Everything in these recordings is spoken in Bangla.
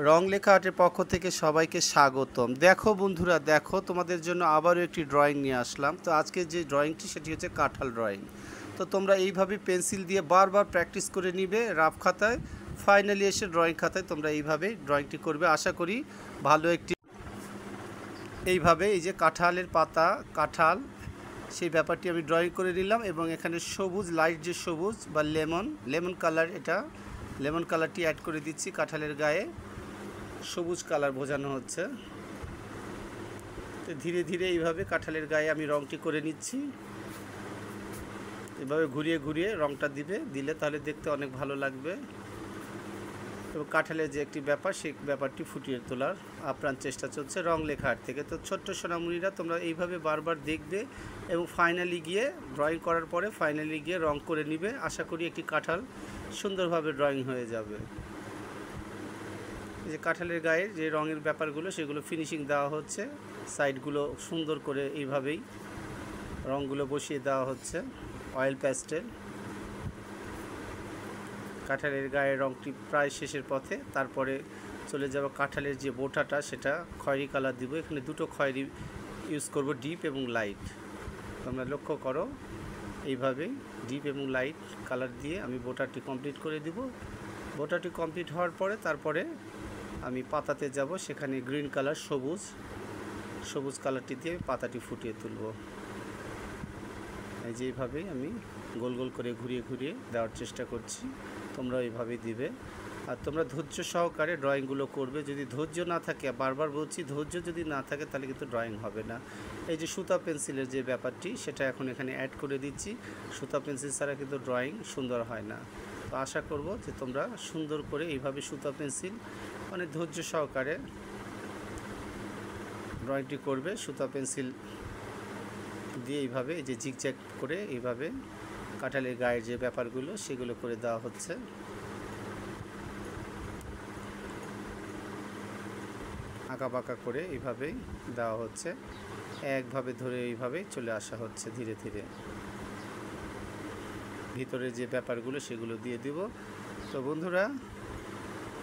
রং লেখা আর্টের পক্ষ থেকে সবাইকে স্বাগতম। দেখো বন্ধুরা, দেখো তোমাদের জন্য আবারও একটি ড্রয়িং নিয়ে আসলাম। তো আজকে যে ড্রয়িংটি সেটি হচ্ছে কাঁঠাল ড্রয়িং। তো তোমরা এইভাবে পেন্সিল দিয়ে বারবার প্র্যাকটিস করে নিবে রাফ খাতায়, ফাইনালি এসে ড্রয়িং খাতায় তোমরা এইভাবেই ড্রয়িংটি করবে। আশা করি ভালো একটি এইভাবে এই যে কাঁঠালের পাতা, কাঁঠাল, সেই ব্যাপারটি আমি ড্রয়িং করে নিলাম এবং এখানে সবুজ, লাইট যে সবুজ বা লেমন কালার, এটা লেমন কালারটি অ্যাড করে দিচ্ছি। কাঁঠালের গায়ে সবুজ কালার বোঝানো হচ্ছে। তো ধীরে ধীরে এইভাবে কাঁঠালের গায়ে আমি রঙটি করে নিচ্ছি। এভাবে ঘুরিয়ে ঘুরিয়ে রঙটা দিলে তাহলে দেখতে অনেক ভালো লাগবে এবং কাঁঠালের যে একটি ব্যাপার, সেই ব্যাপারটি ফুটিয়ে তোলার আপ্রাণ চেষ্টা চলছে রং লেখা আর্ট থেকে। তো ছোট্ট সোনামণিরা, তোমরা এইভাবে বারবার দেখবে এবং ফাইনালি গিয়ে ড্রয়িং করার পরে ফাইনালি গিয়ে রং করে নিবে। আশা করি একটি কাঁঠাল সুন্দরভাবে ড্রয়িং হয়ে যাবে। এই যে কাঁঠালের গায়ে যে রঙের ব্যাপারগুলো, সেগুলো ফিনিশিং দেওয়া হচ্ছে। সাইডগুলো সুন্দর করে এইভাবেই রঙগুলো বসিয়ে দেওয়া হচ্ছে অয়েল প্যাস্টেল। কাঁঠালের গায়ের রঙটি প্রায় শেষের পথে। তারপরে চলে যাব কাঁঠালের যে বোটাটা, সেটা খয়েরি কালার দিব। এখানে দুটো খয়েরি ইউজ করব, ডিপ এবং লাইট। তোমরা লক্ষ্য করো, এইভাবেই ডিপ এবং লাইট কালার দিয়ে আমি বোটারটি কমপ্লিট করে দিব। বোটারটি কমপ্লিট হওয়ার পরে তারপরে আমি পাতাতে যাব। সেখানে গ্রিন কালার, সবুজ কালারটি দিয়ে পাতাটি ফুটিয়ে তুলব। এই যে এইভাবেই আমি গোল গোল করে ঘুরিয়ে ঘুরিয়ে দেওয়ার চেষ্টা করছি। তোমরা এইভাবেই দিবে। আর তোমরা ধৈর্য সহকারে ড্রয়িংগুলো করবে। যদি ধৈর্য না থাকে, বারবার বলছি, ধৈর্য যদি না থাকে তাহলে কিন্তু ড্রয়িং হবে না। এই যে সুতা পেন্সিলের যে ব্যাপারটি, সেটা এখন এখানে অ্যাড করে দিচ্ছি। সুতা পেন্সিল ছাড়া কিন্তু ড্রয়িং সুন্দর হয় না। তো আশা করব যে তোমরা সুন্দর করে এইভাবে সুতা পেন্সিল মানে ধৈর্য সহকারে ড্রয়িংটি করবে। সুতা পেন্সিল দিয়ে এইভাবে এই যে জিগজ্যাগ করে এইভাবে কাঁঠালের গায়ের যে ব্যাপারগুলো, সেগুলো করে দেওয়া হচ্ছে। আঁকা বাঁকা করে এইভাবেই দেওয়া হচ্ছে। একভাবে ধরে এইভাবেই চলে আসা হচ্ছে ধীরে ধীরে। ভিতরে যে ব্যাপারগুলো সেগুলো দিয়ে দিব। তো বন্ধুরা,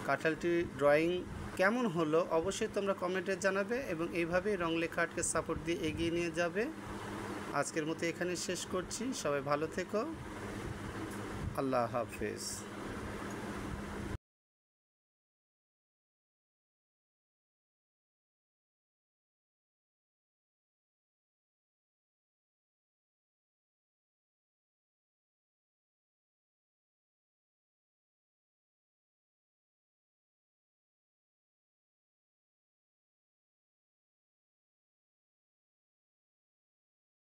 কাঁঠালটি ড্রয়িং কেমন হলো অবশ্যই তোমরা কমেন্টে জানাবে এবং এইভাবেই রং লেখা আর্টকে সাপোর্ট দিয়ে এগিয়ে নিয়ে যাবে। আজকের মতো এখানে শেষ করছি। সবাই ভালো থেকো। আল্লাহ হাফেজ।